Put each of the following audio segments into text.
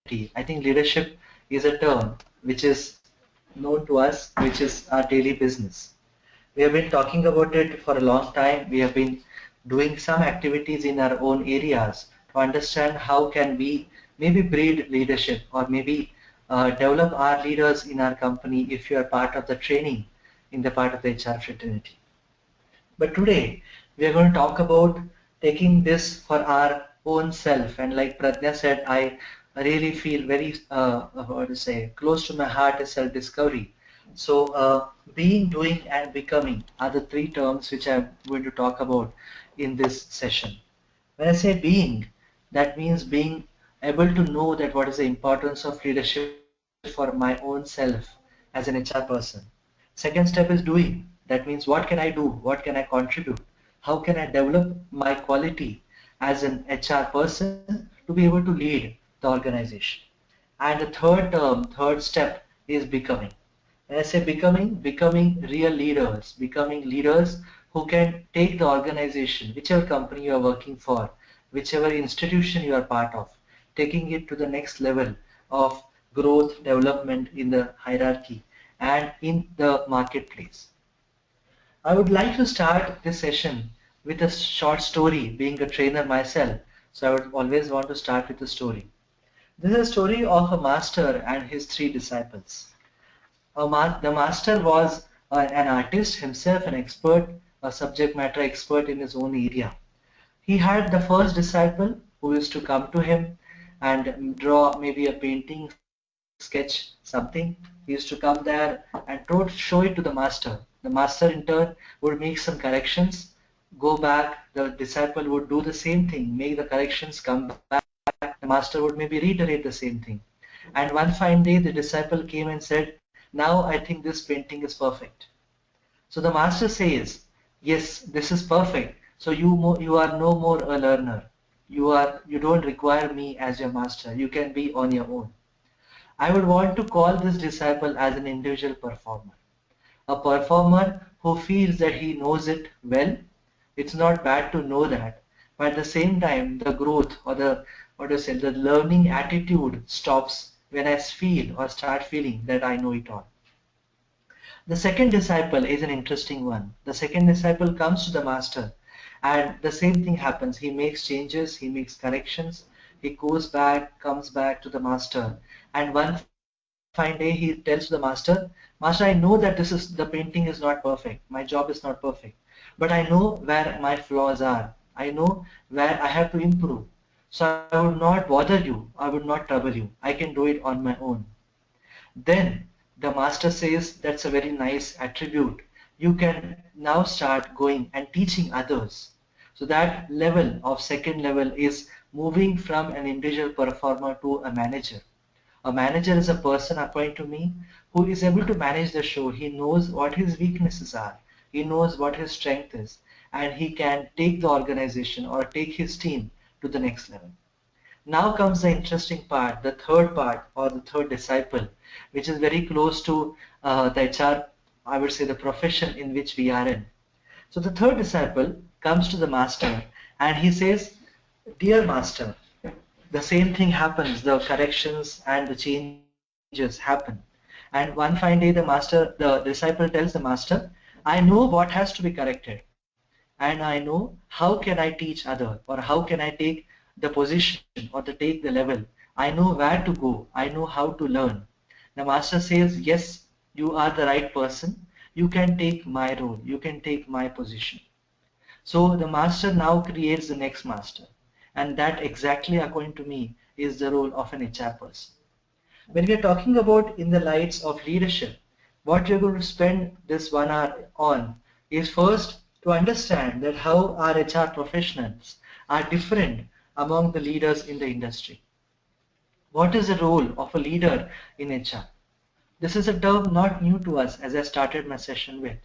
I think leadership is a term which is known to us, which is our daily business. We have been talking about it for a long time. We have been doing some activities in our own areas to understand how can we maybe breed leadership or maybe develop our leaders in our company if you are part of the training in the part of the HR fraternity. But today we are going to talk about taking this for our own self. And like Pradnya said, I really feel very, what to say, close to my heart is self-discovery. So being, doing, and becoming are the three terms which I'm going to talk about in this session. When I say being, that means being able to know that what is the importance of leadership for my own self as an HR person. Second step is doing. That means what can I do? What can I contribute? How can I develop my quality as an HR person to be able to lead the organization? And the third step is becoming. When I say becoming, becoming real leaders, becoming leaders who can take the organization, whichever company you are working for, whichever institution you are part of, taking it to the next level of growth, development in the hierarchy and in the marketplace. I would like to start this session with a short story, being a trainer myself, so I would always want to start with a story. This is a story of a master and his three disciples. The master was an artist himself, an expert, a subject matter expert in his own area. He had the first disciple who used to come to him and draw maybe a painting, sketch something. He used to come there and show it to the master. The master in turn would make some corrections, go back, the disciple would do the same thing, make the corrections, come back, the master would maybe reiterate the same thing. And one fine day the disciple came and said, now I think this painting is perfect. So the master says, yes, this is perfect. So you are no more a learner. You don't require me as your master. You can be on your own. I would want to call this disciple as an individual performer. A performer who feels that he knows it well. It's not bad to know that. But at the same time, the growth or the learning attitude stops when I feel or start feeling that I know it all. The second disciple is an interesting one. The second disciple comes to the master and the same thing happens. He makes changes, he makes corrections, he goes back, comes back to the master, and one fine day he tells to the master, Master, I know that the painting is not perfect, my job is not perfect, but I know where my flaws are. I know where I have to improve. So I would not bother you, I would not trouble you. I can do it on my own. Then the master says that's a very nice attribute. You can now start going and teaching others. So that level of second level is moving from an individual performer to a manager. A manager is a person, according to me, who is able to manage the show. He knows what his weaknesses are. He knows what his strength is. And he can take the organization or take his team to the next level. Now comes the interesting part or the third disciple, which is very close to the HR, I would say the profession in which we are in. So the third disciple comes to the master and he says, Dear master, the same thing happens, the corrections and the changes happen. And one fine day the disciple tells the master, I know what has to be corrected and I know how can I teach other or how can I take the position or to take the level. I know where to go. I know how to learn. The master says, yes, you are the right person. You can take my role. You can take my position. So the master now creates the next master. And that exactly, according to me, is the role of an HR person. When we are talking about in the lights of leadership, what we're going to spend this 1 hour on is first to understand that how our HR professionals are different among the leaders in the industry. What is the role of a leader in HR? This is a term not new to us as I started my session with.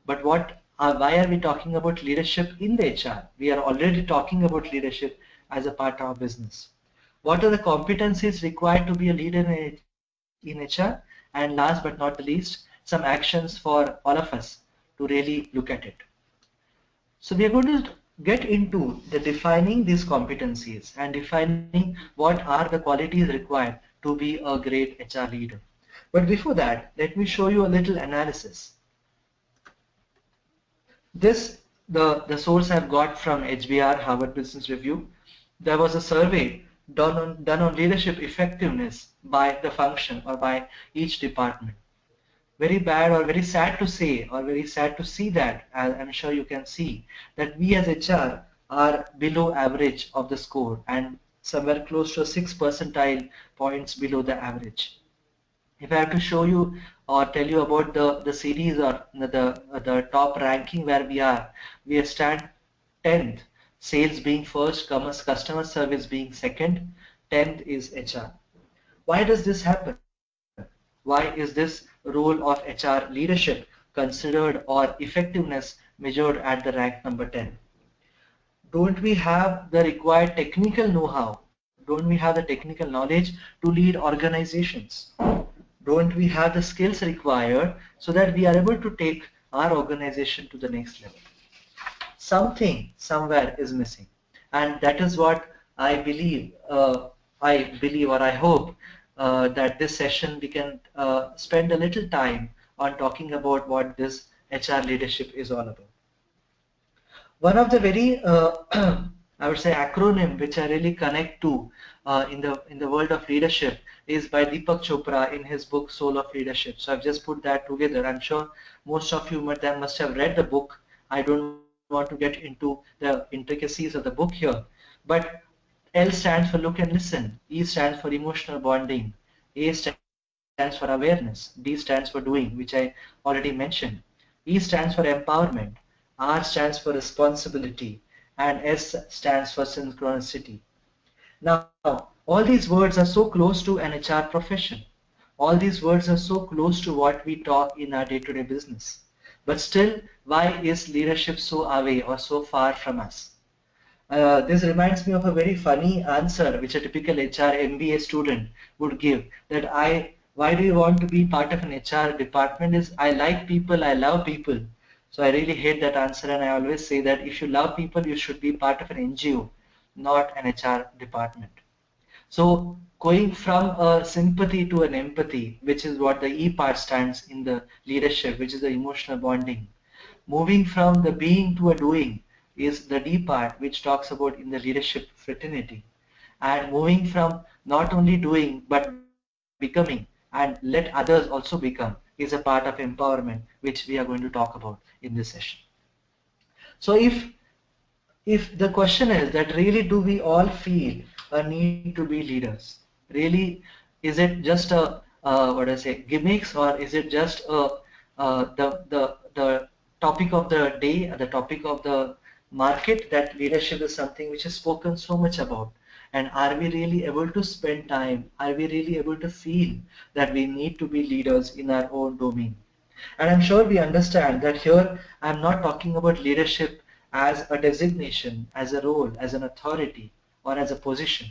But why are we talking about leadership in the HR? We are already talking about leadership as a part of our business. What are the competencies required to be a leader in HR? And last but not the least, some actions for all of us to really look at it. So we are going to get into the defining these competencies and defining what are the qualities required to be a great HR leader. But before that, let me show you a little analysis. This, the source I've got from HBR, Harvard Business Review. There was a survey done on leadership effectiveness by the function or by each department. Very bad or very sad to say or very sad to see that, as I'm sure you can see, that we as HR are below average of the score and somewhere close to 6 percentile points below the average. If I have to show you or tell you about the series or the top ranking where we stand 10th, sales being first, customer service being second, 10th is HR. Why does this happen? Why is this role of HR leadership considered or effectiveness measured at the rank number 10? Don't we have the required technical know-how? Don't we have the technical knowledge to lead organizations? Don't we have the skills required so that we are able to take our organization to the next level? Something somewhere is missing, and that is what I believe or I hope that this session we can spend a little time on talking about what this HR leadership is all about. One of the very I would say acronym which I really connect to in the world of leadership is by Deepak Chopra in his book Soul of Leadership. So I've just put that together. I'm sure most of you must have read the book. I don't want to get into the intricacies of the book here, but L stands for look and listen, E stands for emotional bonding, A stands for awareness, D stands for doing, which I already mentioned, E stands for empowerment, R stands for responsibility, and S stands for synchronicity. Now, all these words are so close to an HR profession. All these words are so close to what we talk in our day-to-day business. But still, why is leadership so away or so far from us? This reminds me of a very funny answer which a typical HR MBA student would give, that why do you want to be part of an HR department is I like people, I love people. So I really hate that answer, and I always say that if you love people, you should be part of an NGO, not an HR department. So going from a sympathy to an empathy, which is what the E part stands in the leadership, which is the emotional bonding. Moving from the being to a doing is the D part, which talks about in the leadership fraternity. And moving from not only doing but becoming and let others also become is a part of empowerment, which we are going to talk about in this session. So if the question is that really do we all feel a need to be leaders? Really, is it just a what I say gimmicks, or is it just the topic of the day, the topic of the market, that leadership is something which is spoken so much about? And are we really able to spend time? Are we really able to feel that we need to be leaders in our own domain? And I'm sure we understand that here I'm not talking about leadership as a designation, as a role, as an authority, or as a position.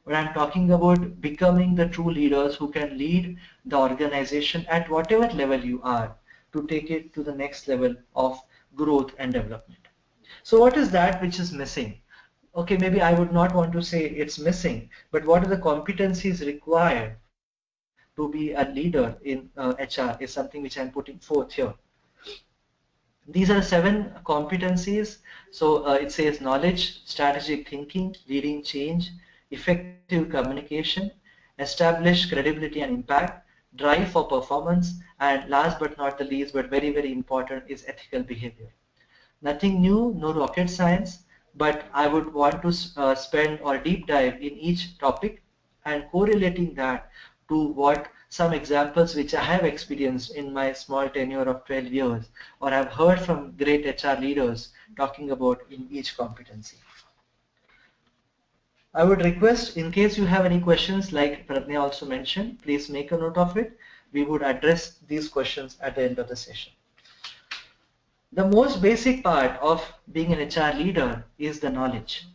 But I'm talking about becoming the true leaders who can lead the organization at whatever level you are to take it to the next level of growth and development. So what is that which is missing? Okay, maybe I would not want to say it's missing, but what are the competencies required to be a leader in HR is something which I'm putting forth here. These are 7 competencies. So it says knowledge, strategic thinking, leading change, effective communication, establish credibility and impact, drive for performance, and last but not the least, but very, very important, is ethical behavior. Nothing new, no rocket science, but I would want to spend or deep dive in each topic and correlating that to what some examples which I have experienced in my small tenure of 12 years or have heard from great HR leaders talking about in each competency. I would request, in case you have any questions, like Pratnya also mentioned, please make a note of it. We would address these questions at the end of the session. The most basic part of being an HR leader is the knowledge.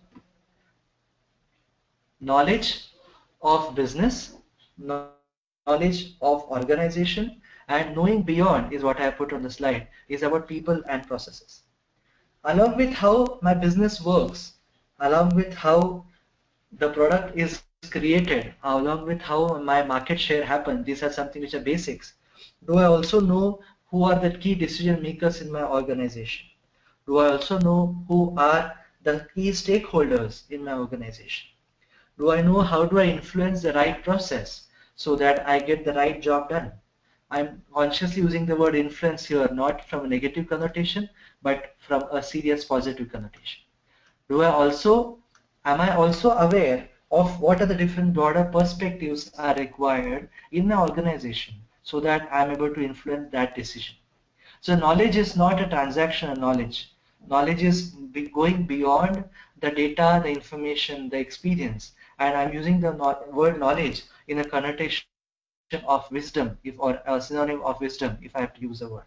Knowledge of business, knowledge of organization, and knowing beyond is what I put on the slide, is about people and processes. along with how my business works, along with how the product is created, along with how my market share happens. These are something which are basics. Do I also know who are the key decision makers in my organization? Do I also know who are the key stakeholders in my organization? Do I know how do I influence the right process so that I get the right job done? I'm consciously using the word influence here, not from a negative connotation, but from a serious positive connotation. Do I also, am I also aware of what are the different broader perspectives are required in the organization so that I'm able to influence that decision? So knowledge is not a transactional knowledge. Knowledge is going beyond the data, the information, the experience. And I'm using the word knowledge in a connotation of wisdom, if or a synonym of wisdom, if I have to use the word.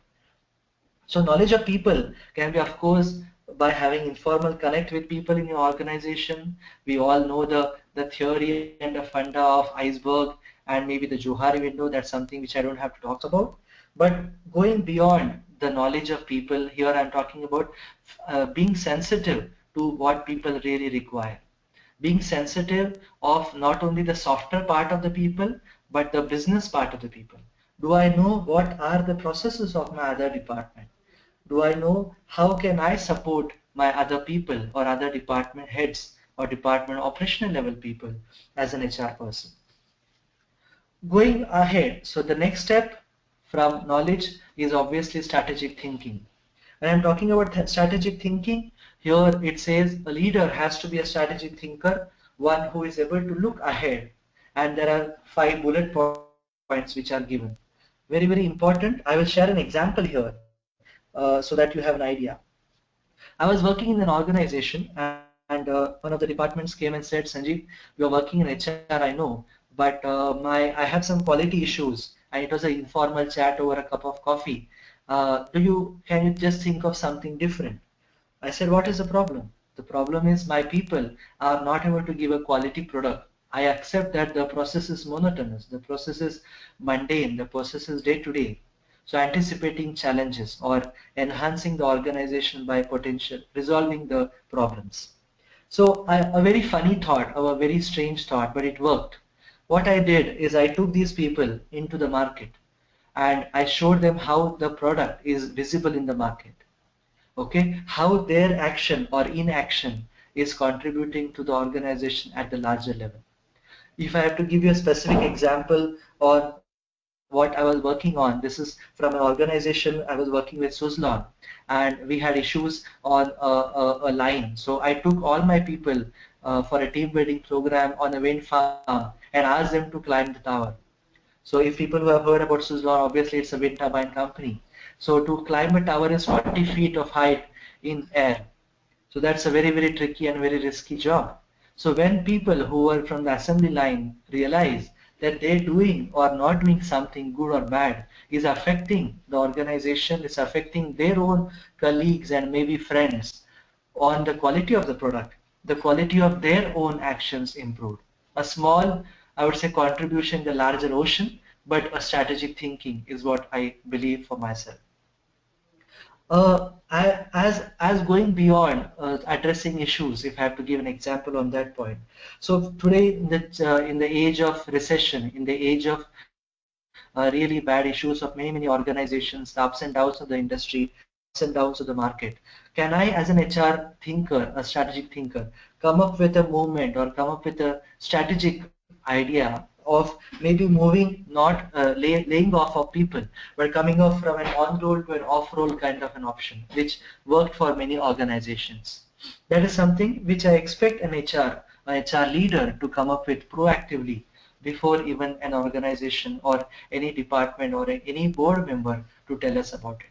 So knowledge of people can be, of course, by having informal connect with people in your organization. We all know the theory and the funda of iceberg and maybe the Johari window. That's something which I don't have to talk about. But going beyond the knowledge of people, here I'm talking about being sensitive to what people really require. Being sensitive of not only the softer part of the people, but the business part of the people. Do I know what are the processes of my other department? Do I know how can I support my other people or other department heads or department operational level people as an HR person? Going ahead, so the next step from knowledge is obviously strategic thinking. When I'm talking about strategic thinking, here it says a leader has to be a strategic thinker, one who is able to look ahead. And there are 5 bullet points which are given. Very, very important. I will share an example here so that you have an idea. I was working in an organization and one of the departments came and said, Sanjeev, you are working in HR, I know, but I have some quality issues and it was an informal chat over a cup of coffee. Can you just think of something different? I said, what is the problem? The problem is my people are not able to give a quality product. I accept that the process is monotonous, the process is mundane, the process is day to day. So anticipating challenges or enhancing the organization by potential, resolving the problems. So a very funny thought, or a very strange thought, but it worked. What I did is I took these people into the market and I showed them how the product is visible in the market. Okay, how their action or inaction is contributing to the organization at the larger level. If I have to give you a specific example or what I was working on, this is from an organization I was working with Suzlon, and we had issues on a line. So I took all my people for a team building program on a wind farm and asked them to climb the tower. So if people who have heard about Suzlon, obviously it's a wind turbine company. So to climb a tower is 40 feet of height in air. So that's a very, very tricky and very risky job. So when people who are from the assembly line realize that they're doing or not doing something good or bad is affecting the organization, is affecting their own colleagues and maybe friends on the quality of the product, the quality of their own actions improved. A small, I would say, contribution in the larger ocean, but a strategic thinking is what I believe for myself. As going beyond addressing issues, if I have to give an example on that point. So today, in the age of recession, in the age of really bad issues of many organizations, the ups and downs of the industry, ups and downs of the market, can I, as an HR thinker, a strategic thinker, come up with a movement or come up with a strategic idea of maybe moving, not laying off of people, but coming off from an on-roll to an off-roll kind of an option, which worked for many organizations. That is something which I expect an HR leader to come up with proactively before even an organization or any department or any board member to tell us about it.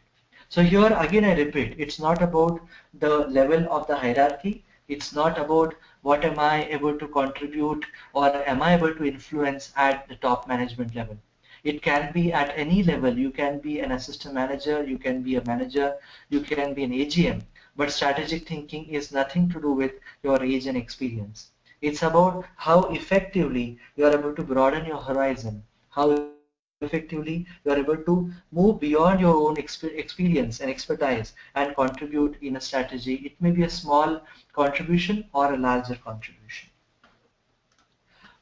So here again I repeat, it's not about the level of the hierarchy, it's not about what am I able to contribute or am I able to influence at the top management level. It can be at any level. You can be an assistant manager, you can be a manager, you can be an AGM, but strategic thinking is nothing to do with your age and experience. It's about how effectively you are able to broaden your horizon, how effectively effectively, you are able to move beyond your own experience and expertise and contribute in a strategy. It may be a small contribution or a larger contribution.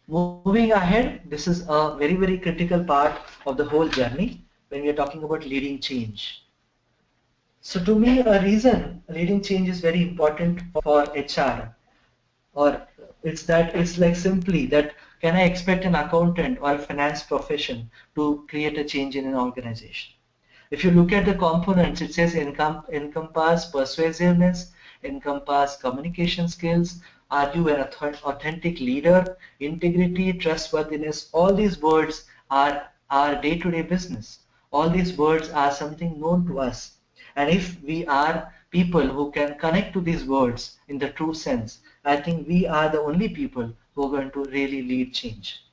Moving ahead, this is a very, very critical part of the whole journey when we are talking about leading change. So to me, a reason leading change is very important for HR, or it's like simply that, can I expect an accountant or a finance profession to create a change in an organization? If you look at the components, it says encompass persuasiveness, encompass communication skills, are you an authentic leader, integrity, trustworthiness. All these words are our day-to-day business. All these words are something known to us. And if we are people who can connect to these words in the true sense, I think we are the only people who are going to really lead change.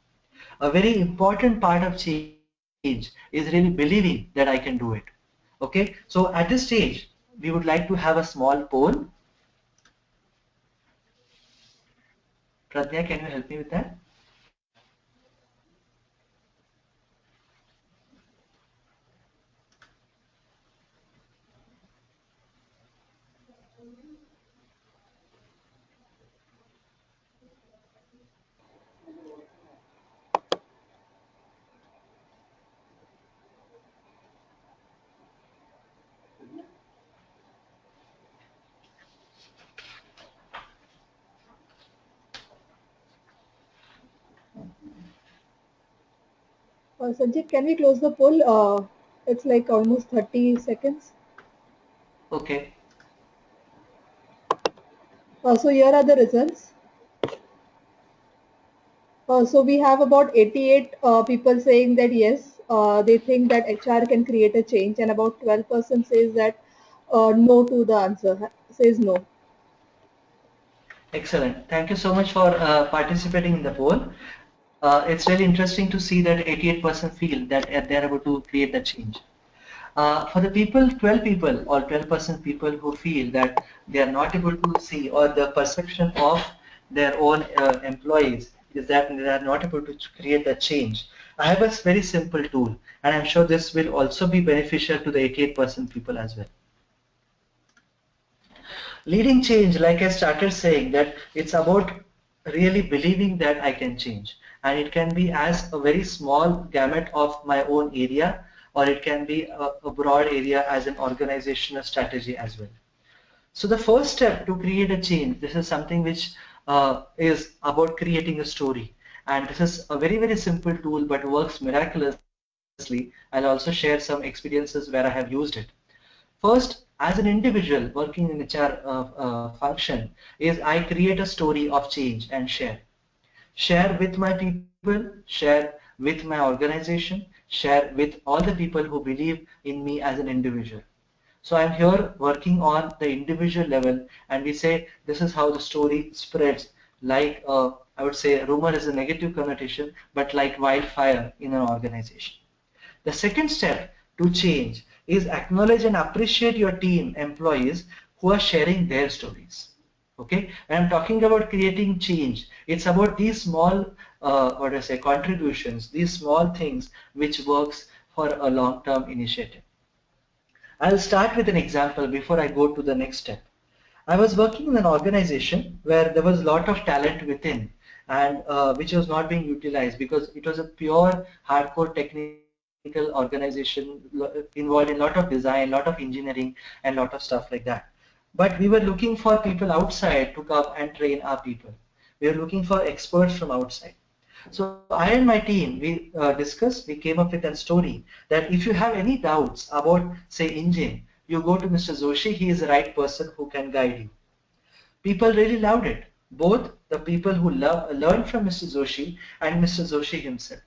A very important part of change is really believing that I can do it. Okay, so at this stage, we would like to have a small poll. Pradnya, can you help me with that? Sanjay, can we close the poll? It's like almost 30 seconds. Okay, So here are the results. So we have about 88 people saying that yes, they think that HR can create a change, and about 12% says that no to the answer, says no. excellent. Thank you so much for participating in the poll. It's really interesting to see that 88% feel that they're able to create that change. For the people, 12 people or 12% people who feel that they are not able to see, or the perception of their own employees is that they are not able to create that change, I have a very simple tool, and I'm sure this will also be beneficial to the 88% people as well. Leading change, like I started saying, that it's about really believing that I can change. And it can be as a very small gamut of my own area, or it can be a broad area as an organizational strategy as well. So the first step to create a change, this is something which is about creating a story. And this is a very, very simple tool, but works miraculously. I'll also share some experiences where I have used it. First, as an individual working in HR function, is I create a story of change and share with my people, share with my organization, share with all the people who believe in me as an individual. So I'm here working on the individual level, and we say this is how the story spreads. Like I would say, rumor is a negative connotation, but like wildfire in an organization. The second step to change is acknowledge and appreciate your team employees who are sharing their stories. Okay, and I'm talking about creating change. It's about these small, what do I say, contributions, these small things which works for a long-term initiative. I'll start with an example before I go to the next step. I was working in an organization where there was a lot of talent within, and which was not being utilized because it was a pure hardcore technical organization involved in a lot of design, lot of engineering, and lot of stuff like that. But we were looking for people outside to come and train our people. We were looking for experts from outside. So I and my team, we discussed, we came up with a story that if you have any doubts about, say, engine, you go to Mr. Joshi, he is the right person who can guide you. People really loved it. Both the people who learned from Mr. Joshi and Mr. Joshi himself.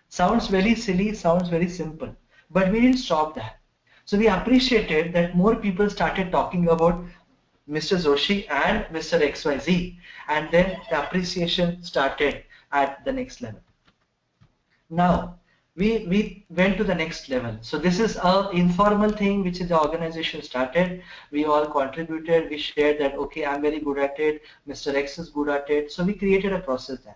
Sounds very silly, sounds very simple, but we didn't stop that. So we appreciated that more people started talking about Mr. Joshi and Mr. XYZ, and then the appreciation started at the next level. Now, we went to the next level. So this is a informal thing which the organization started. We all contributed. We shared that, okay, I'm very good at it. Mr. X is good at it. So we created a process then.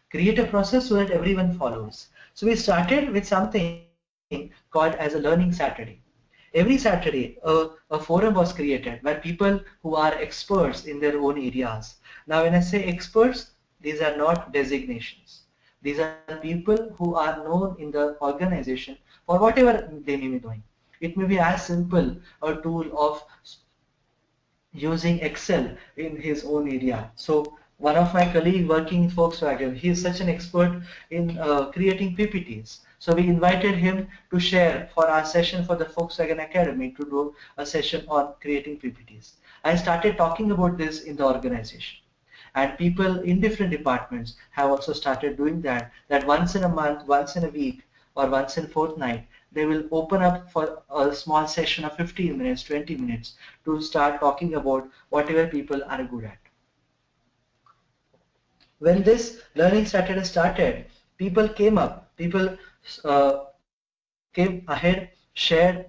Create a process so that everyone follows. So we started with something called as a Learning Saturday. Every Saturday, a forum was created where people who are experts in their own areas. Now, when I say experts, these are not designations. These are people who are known in the organization for whatever they may be doing. It may be as simple a tool of using Excel in his own area. So one of my colleagues working in Volkswagen, he is such an expert in creating PPTs. So we invited him to share for our session for the Volkswagen Academy to do a session on creating PPTs. I started talking about this in the organization. And people in different departments have also started doing that once in a month, once in a week, or once in a fortnight, they will open up for a small session of 15 minutes, 20 minutes to start talking about whatever people are good at. When this Learning Saturday started, people came up, people came ahead, shared,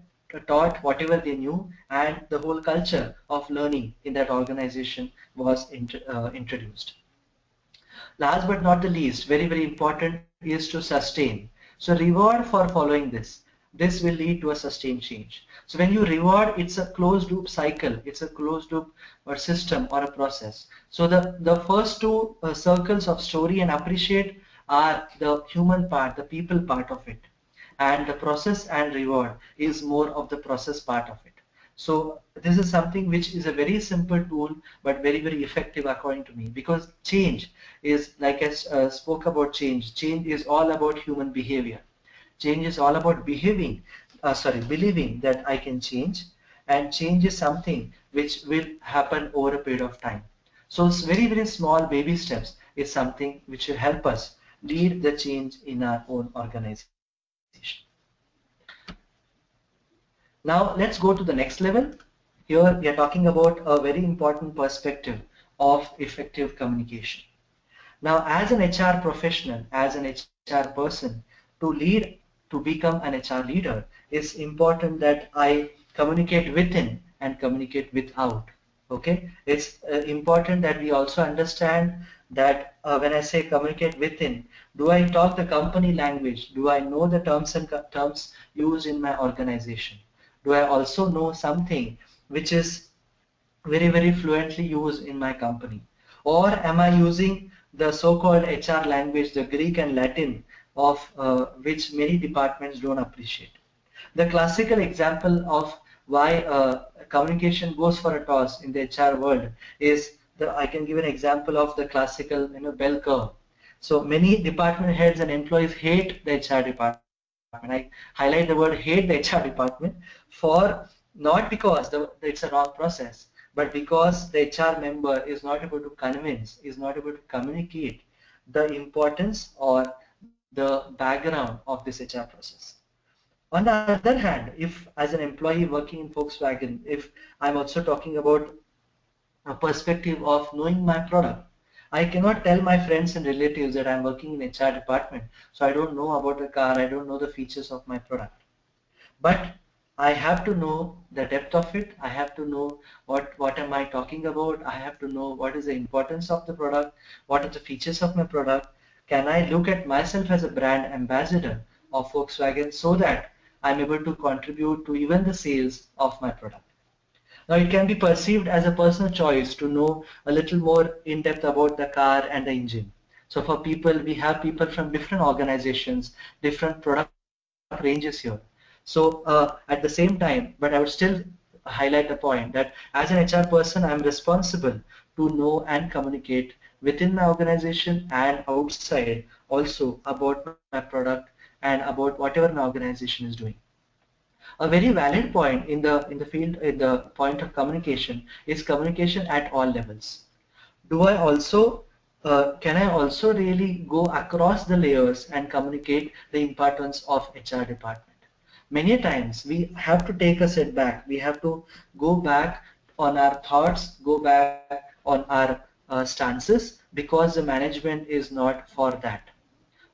taught whatever they knew, and the whole culture of learning in that organization was introduced. Last but not the least, very, very important is to sustain. So reward for following this. This will lead to a sustained change. So when you reward, it's a closed loop cycle. It's a closed loop or system or a process. So the first two circles of story and appreciate are the human part, the people part of it. And the process and reward is more of the process part of it. So this is something which is a very simple tool, but very, very effective according to me, because change is, like I spoke about change. Change is all about human behavior. Change is all about believing that I can change, and change is something which will happen over a period of time. So it's very, very small baby steps is something which will help us lead the change in our own organization. Now let's go to the next level. Here we are talking about a very important perspective of effective communication. Now, as an HR professional, as an HR person, to lead, to become an HR leader, it's important that I communicate within and communicate without. Okay, it's important that we also understand that when I say communicate within, do I talk the company language? Do I know the terms used in my organization? Do I also know something which is very, very fluently used in my company? Or am I using the so-called HR language, the Greek and Latin, of which many departments don't appreciate? The classical example of why communication goes for a toss in the HR world is I can give an example of the classical bell curve. So many department heads and employees hate the HR department. I highlight the word hate the HR department for not because it's a wrong process, but because the HR member is not able to convince, is not able to communicate the importance or the background of this HR process. On the other hand, if as an employee working in Volkswagen, if I'm also talking about a perspective of knowing my product, I cannot tell my friends and relatives that I'm working in HR department, so I don't know about the car, I don't know the features of my product. But I have to know the depth of it. I have to know what am I talking about. I have to know what is the importance of the product, what are the features of my product. Can I look at myself as a brand ambassador of Volkswagen so that I'm able to contribute to even the sales of my product. Now it can be perceived as a personal choice to know a little more in depth about the car and the engine. So for people, we have people from different organizations, different product ranges here. So at the same time, but I would still highlight the point that as an HR person, I'm responsible to know and communicate within my organization and outside also about my product and about whatever my organization is doing. A very valid point in the point of communication is communication at all levels. Do I also can I also really go across the layers and communicate the importance of HR department? Many times we have to take a step back. We have to go back on our thoughts, go back on our stances, because the management is not for that.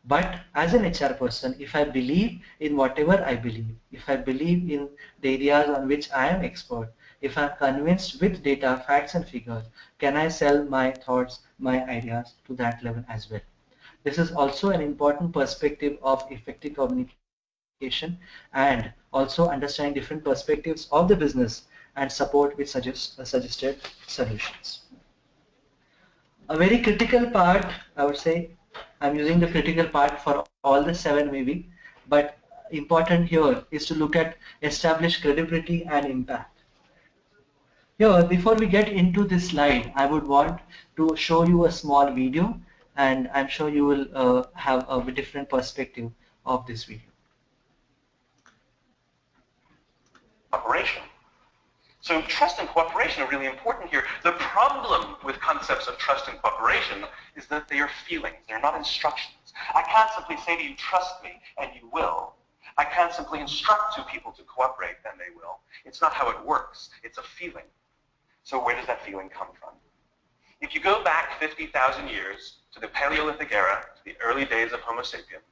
But as an HR person, if I believe in whatever I believe, if I believe in the areas on which I am expert, if I'm convinced with data, facts and figures, can I sell my thoughts, my ideas to that level as well? This is also an important perspective of effective communication and also understanding different perspectives of the business and support with suggested solutions. A very critical part, I would say, I'm using the critical part for all the seven maybe, but important here is to look at established credibility and impact. Here, before we get into this slide, I would want to show you a small video, and I'm sure you will have a different perspective of this video. Operation. So trust and cooperation are really important here. The problem with concepts of trust and cooperation is that they are feelings. They're not instructions. I can't simply say to you, trust me, and you will. I can't simply instruct two people to cooperate, and they will. It's not how it works. It's a feeling. So where does that feeling come from? If you go back 50,000 years to the Paleolithic era, to the early days of Homo sapien,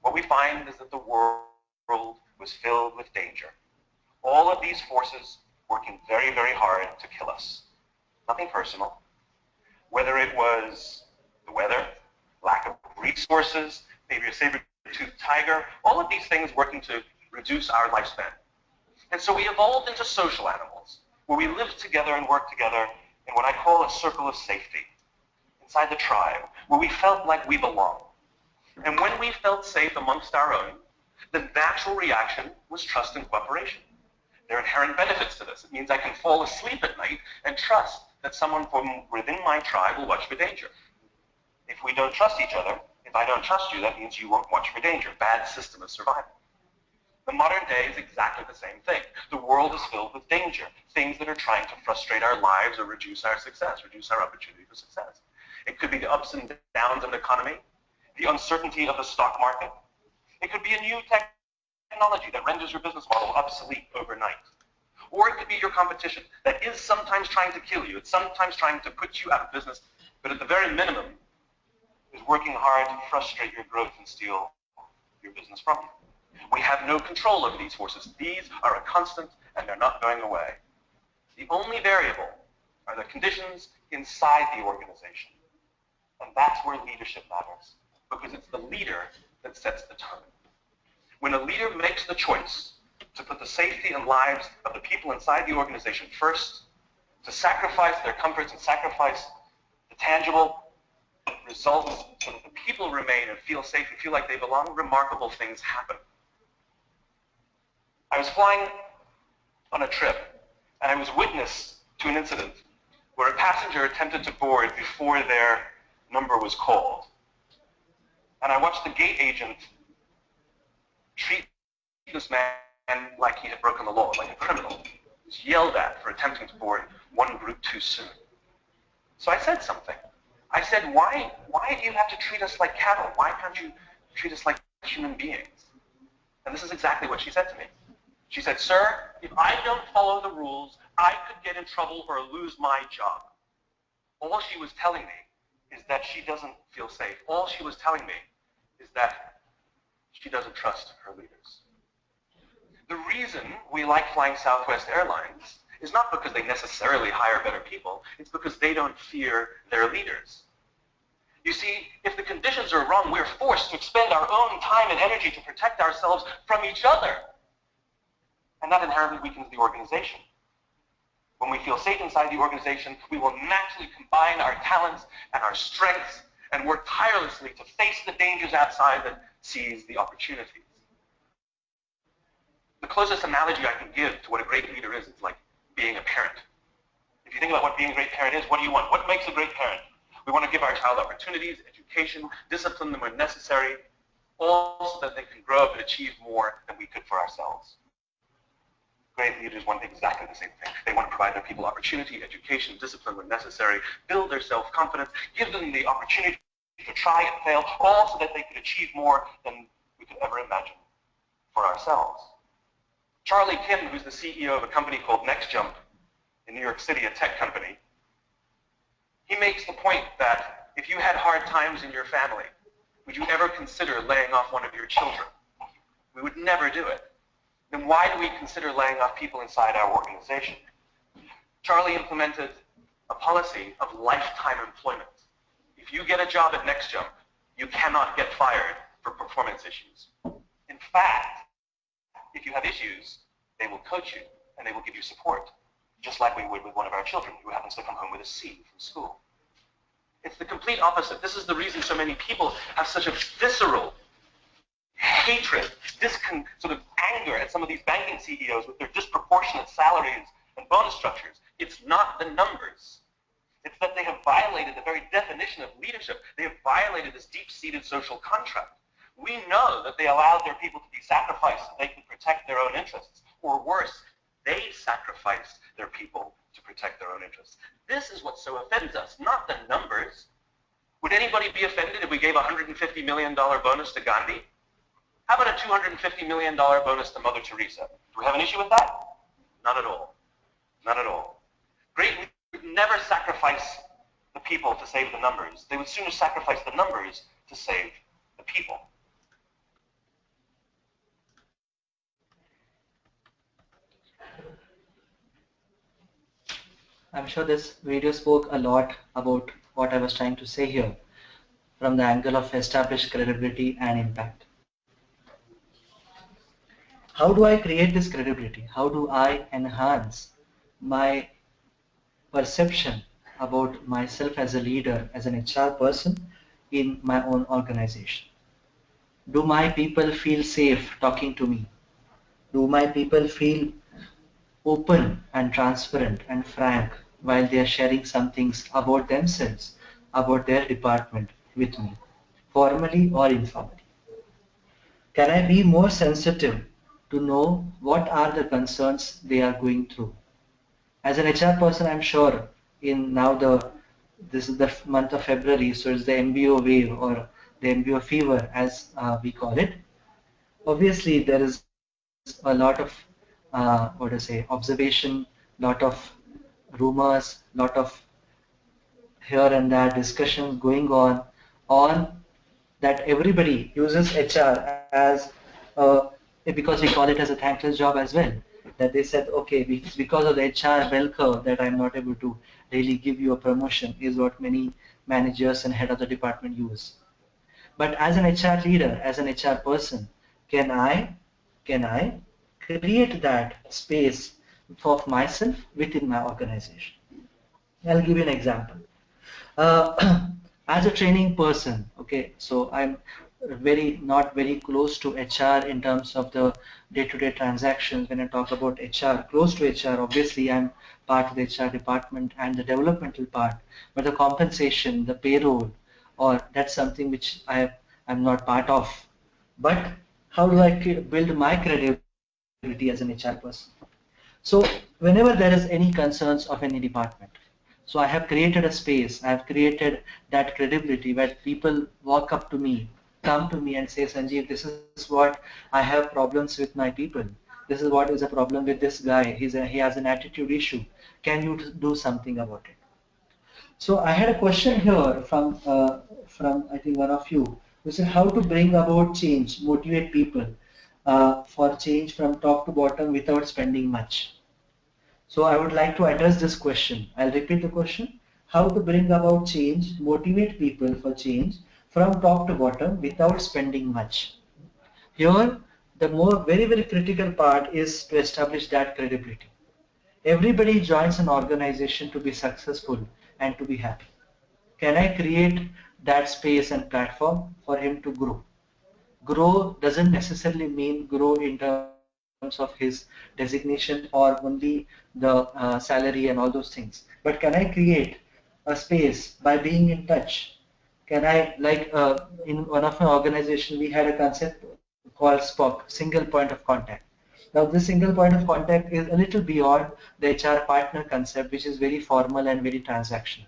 what we find is that the world was filled with danger. All of these forces working very, very hard to kill us. Nothing personal. Whether it was the weather, lack of resources, maybe a saber-toothed tiger, all of these things working to reduce our lifespan. And so we evolved into social animals, where we lived together and worked together in what I call a circle of safety, inside the tribe, where we felt like we belonged. And when we felt safe amongst our own, the natural reaction was trust and cooperation. There are inherent benefits to this. It means I can fall asleep at night and trust that someone from within my tribe will watch for danger. If we don't trust each other, if I don't trust you, that means you won't watch for danger. Bad system of survival. The modern day is exactly the same thing. The world is filled with danger, things that are trying to frustrate our lives or reduce our success, reduce our opportunity for success. It could be the ups and downs of the economy, the uncertainty of the stock market. It could be a new technology that renders your business model obsolete overnight. Or it could be your competition that is sometimes trying to kill you. It's sometimes trying to put you out of business, but at the very minimum is working hard to frustrate your growth and steal your business from you. We have no control over these forces. These are a constant and they're not going away. The only variable are the conditions inside the organization. And that's where leadership matters, because it's the leader that sets the tone. When a leader makes the choice to put the safety and lives of the people inside the organization first, to sacrifice their comforts and sacrifice the tangible results so that the people remain and feel safe and feel like they belong, remarkable things happen. I was flying on a trip, and I was witness to an incident where a passenger attempted to board before their number was called. And I watched the gate agent treat this man like he had broken the law, like a criminal. He was yelled at for attempting to board one group too soon. So I said something. I said, why do you have to treat us like cattle? Why can't you treat us like human beings? And this is exactly what she said to me. She said, sir, if I don't follow the rules, I could get in trouble or lose my job. All she was telling me is that she doesn't feel safe. All she was telling me is that she doesn't trust her leaders. The reason we like flying Southwest Airlines is not because they necessarily hire better people. It's because they don't fear their leaders. You see, if the conditions are wrong, we're forced to expend our own time and energy to protect ourselves from each other. And that inherently weakens the organization. When we feel safe inside the organization, we will naturally combine our talents and our strengths and work tirelessly to face the dangers outside and seize the opportunities. The closest analogy I can give to what a great leader is, it's like being a parent. If you think about what being a great parent is, what do you want? What makes a great parent? We want to give our child opportunities, education, discipline them when necessary, all so that they can grow up and achieve more than we could for ourselves. Great leaders want exactly the same thing. They want to provide their people opportunity, education, discipline when necessary, build their self-confidence, give them the opportunity to try and fail, all so that they could achieve more than we could ever imagine for ourselves. Charlie Kim, who's the CEO of a company called NextJump in New York City, a tech company, he makes the point that if you had hard times in your family, would you ever consider laying off one of your children? We would never do it. Then why do we consider laying off people inside our organization? Charlie implemented a policy of lifetime employment. If you get a job at NextJump, you cannot get fired for performance issues. In fact, If you have issues, they will coach you and they will give you support, just like we would with one of our children who happens to come home with a C from school. It's the complete opposite. This is the reason so many people have such a visceral hatred, sort of anger at some of these banking CEOs with their disproportionate salaries and bonus structures. It's not the numbers. It's that they have violated the very definition of leadership. They have violated this deep-seated social contract. We know that they allowed their people to be sacrificed so they can protect their own interests. Or worse, they sacrificed their people to protect their own interests. This is what so offends us, not the numbers. Would anybody be offended if we gave a $150 million bonus to Gandhi? How about a $250 million bonus to Mother Teresa? Do we have an issue with that? Not at all. Not at all. Great leaders would never sacrifice the people to save the numbers. They would sooner sacrifice the numbers to save the people. I'm sure this video spoke a lot about what I was trying to say here from the angle of established credibility and impact. How do I create this credibility? How do I enhance my perception about myself as a leader, as an HR person in my own organization? Do my people feel safe talking to me? Do my people feel open and transparent and frank while they are sharing some things about themselves, about their department with me, formally or informally? Can I be more sensitive to know what are the concerns they are going through? As an HR person, I'm sure in now this is the month of February, so it's the MBO wave or the MBO fever as we call it. Obviously, there is a lot of observation, lot of rumors, lot of here and there discussions going on that everybody uses HR as because we call it as a thankless job as well. That they said, okay, because of the HR bell curve that I'm not able to really give you a promotion is what many managers and head of the department use. But as an HR leader, as an HR person, can I create that space for myself within my organization? I'll give you an example. As a training person, okay, so I'm not very close to HR in terms of the day-to-day transactions. When I talk about HR, close to HR, obviously I'm part of the HR department and the developmental part, but the compensation, the payroll, or that's something which I'm not part of. But how do I build my credibility as an HR person? So whenever there is any concerns of any department, so I have created a space, I have created that credibility where people walk up to me, come to me and say, Sanjeev, this is what I have problems with my people. This is what is a problem with this guy. He has an attitude issue. Can you do something about it? So I had a question here from I think one of you who said how to bring about change, motivate people for change from top to bottom without spending much. So I would like to address this question. I'll repeat the question. How to bring about change, motivate people for change from top to bottom without spending much. Here, the very, very critical part is to establish that credibility. Everybody joins an organization to be successful and to be happy. Can I create that space and platform for him to grow? Grow doesn't necessarily mean grow in terms of his designation or only the salary and all those things. But can I create a space by being in touch? Can I, like in one of my organizations, we had a concept called SPOC, single point of contact. Now this single point of contact is a little beyond the HR partner concept, which is very formal and very transactional.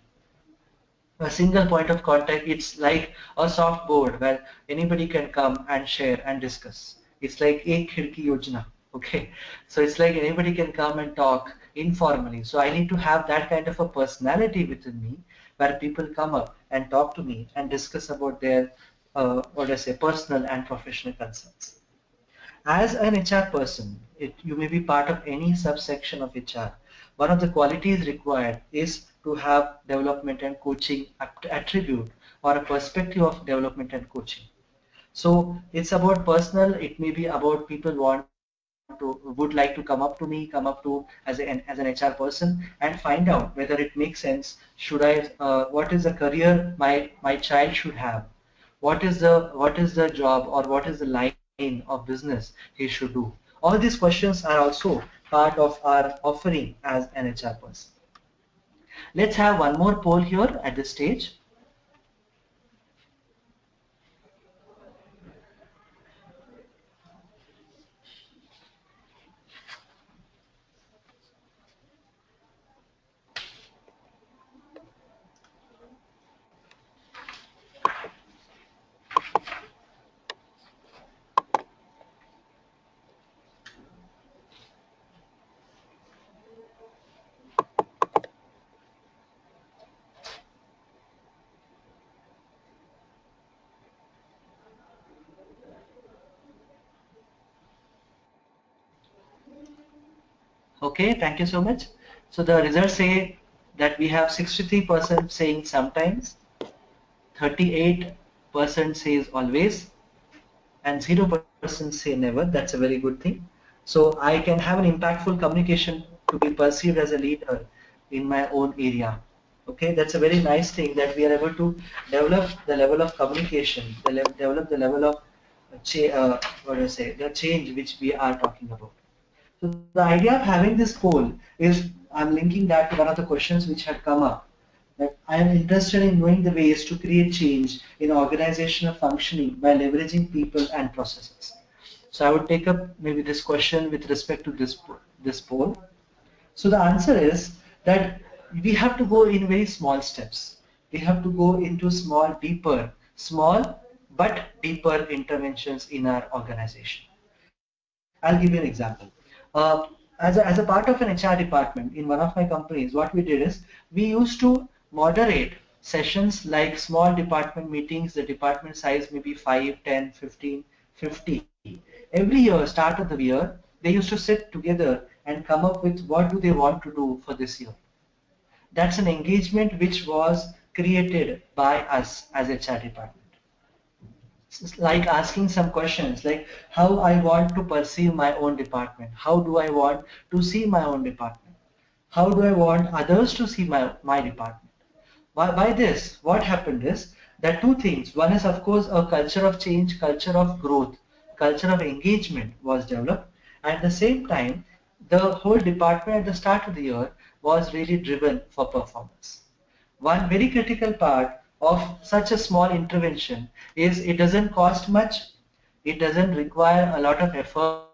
A single point of contact, it's like a soft board where anybody can come and share and discuss. It's like Ek Khidki Yojana. Okay, so it's like anybody can come and talk informally. So I need to have that kind of a personality within me where people come up and talk to me and discuss about their personal and professional concerns. As an HR person, you may be part of any subsection of HR. One of the qualities required is to have development and coaching attribute or a perspective of development and coaching. So it's about personal, it may be about people wanting would like to come up to me, come up to as an HR person and find out whether it makes sense. Should I? What is the career my child should have? What is the job or what is the line of business he should do? All these questions are also part of our offering as an HR person. Let's have one more poll here at this stage. Okay, thank you so much. So the results say that we have 63% saying sometimes, 38% says always, and 0% say never. That's a very good thing. So I can have an impactful communication to be perceived as a leader in my own area. Okay, that's a very nice thing that we are able to develop the level of communication, develop the level of what do I say, the change which we are talking about. So the idea of having this poll is I'm linking that to one of the questions which had come up, that I am interested in knowing the ways to create change in organizational functioning by leveraging people and processes. So I would take up maybe this question with respect to this poll. So the answer is that we have to go in very small steps. We have to go into small but deeper interventions in our organization. I'll give you an example. Uh, as a part of an HR department in one of my companies, what we did is we used to moderate sessions like small department meetings. The department size may be 5, 10, 15, 50. Every year, start of the year, they used to sit together and come up with what do they want to do for this year. That's an engagement which was created by us as HR department. It's like asking some questions like how I want to perceive my own department, how do I want to see my own department, how do I want others to see my department. By this, what happened is that two things. One is, of course, a culture of change, culture of growth, culture of engagement was developed. At the same time, the whole department at the start of the year was really driven for performance. One very critical part of such a small intervention is it doesn't cost much, it doesn't require a lot of effort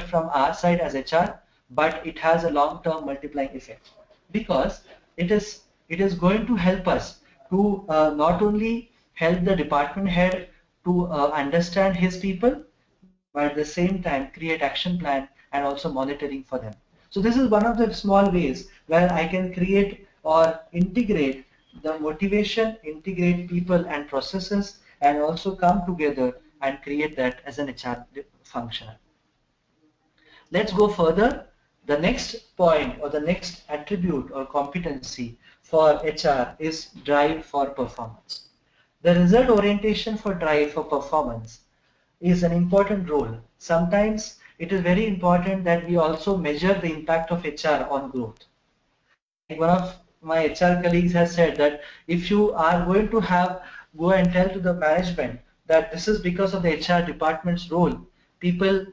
from our side as HR, but it has a long-term multiplying effect because it is going to help us to not only help the department head to understand his people, but at the same time create action plan and also monitoring for them. So this is one of the small ways where I can create or integrate the motivation, integrate people and processes, and also come together and create that as an HR function. Let's go further. The next point or the next attribute or competency for HR is drive for performance. The result orientation for drive for performance is an important role. Sometimes it is very important that we also measure the impact of HR on growth. Like one of my HR colleagues has said that if you are going to go and tell to the management that this is because of the HR department's role, people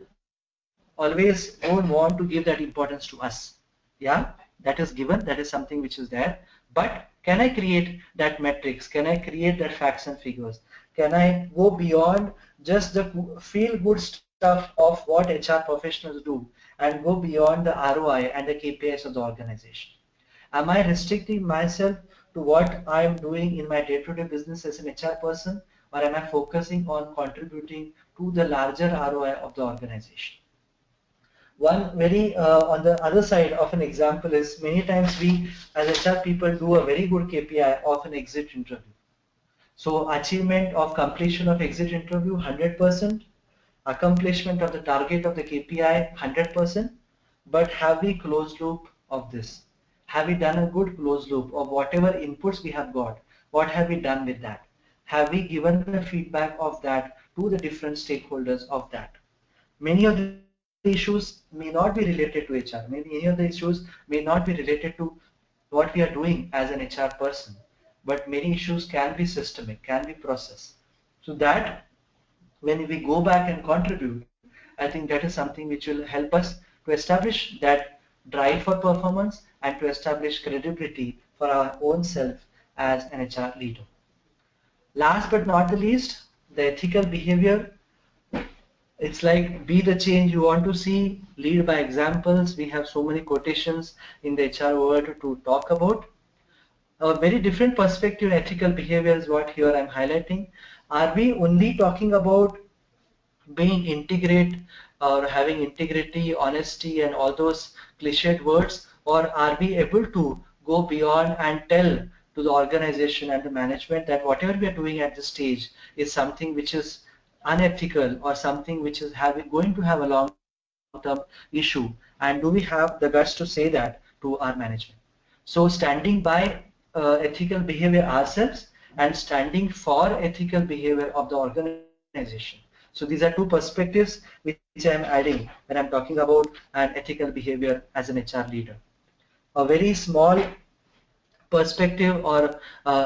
always don't want to give that importance to us. Yeah, that is given, that is something which is there. But can I create that metrics? Can I create that facts and figures? Can I go beyond just the feel good stuff of what HR professionals do and go beyond the ROI and the KPIs of the organization? Am I restricting myself to what I am doing in my day-to-day business as an HR person, or am I focusing on contributing to the larger ROI of the organization? One very on the other side of an example is many times we as HR people do a very good KPI of an exit interview. So achievement of completion of exit interview 100%, accomplishment of the target of the KPI 100%, but have we closed loop of this? Have we done a good closed loop of whatever inputs we have got? What have we done with that? Have we given the feedback of that to the different stakeholders of that? Many of the issues may not be related to HR. Many of the issues may not be related to what we are doing as an HR person, but many issues can be systemic, can be process. So that when we go back and contribute, I think that is something which will help us to establish that drive for performance and to establish credibility for our own self as an HR leader. Last but not the least, the ethical behavior. It's like be the change you want to see, lead by examples. We have so many quotations in the HR world to talk about. A very different perspective, ethical behavior is what here I'm highlighting. Are we only talking about being integrate or having integrity, honesty, and all those cliched words, or are we able to go beyond and tell to the organization and the management that whatever we are doing at this stage is something which is unethical or something which is going to have a long-term issue, and do we have the guts to say that to our management? So standing by ethical behavior ourselves and standing for ethical behavior of the organization. So these are two perspectives which I am adding when I'm talking about an ethical behavior as an HR leader. A very small perspective or